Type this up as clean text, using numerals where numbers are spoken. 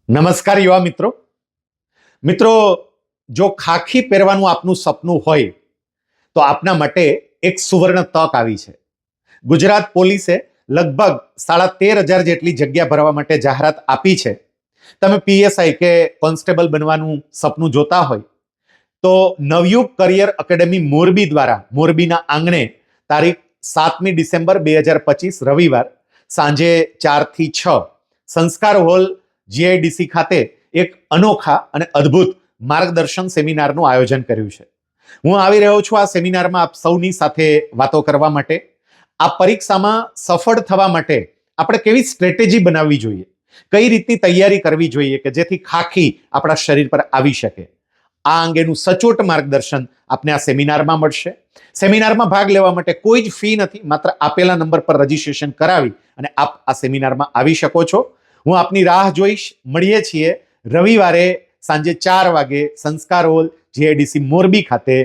નમસ્કાર યુવા મિત્રો. મિત્રો, જો ખાખી પહેરવાનું આપનું સપનું હોય તો આપના માટે એક સુવર્ણ તક આવી છે. ગુજરાત પોલીસે લગભગ 13,500 જેટલી જગ્યા ભરવા માટે જાહેરાત આપી છે. તમે પીએસઆઈ કે કોન્સ્ટેબલ બનવાનું સપનું જોતા હોય તો નવયુગ કરિયર એકેડેમી મોરબી દ્વારા મોરબીના આંગણે તારીખ 7મી ડિસેમ્બર 2025 રવિવાર સાંજે 4 થી 6 સંસ્કાર હોલ જીઆઈડીસી ખાતે એક અનોખા અને અદ્ભુત માર્ગદર્શન સેમિનારનું આયોજન કર્યું છે. હું આવી રહ્યો છું આ સેમિનારમાં આપ સૌની સાથે વાતો કરવા માટે. આ પરીક્ષામાં સફળ થવા માટે આપણે કેવી સ્ટ્રેટેજી બનાવવી જોઈએ, કઈ રીતની તૈયારી કરવી જોઈએ કે જેથી ખાખી આપણા શરીર પર આવી શકે, આ અંગેનું સચોટ માર્ગદર્શન આપને આ સેમિનારમાં મળશે. સેમિનારમાં ભાગ લેવા માટે કોઈ જ ફી નથી, માત્ર આપેલા નંબર પર રજીસ્ટ્રેશન કરાવી અને આપ આ સેમિનારમાં આવી શકો છો. હું આપની રાહ જોઈશ. મળીએ છીએ રવિવારે સાંજે 4 વાગે સંસ્કાર હોલ જીઆઈડીસી મોરબી ખાતે.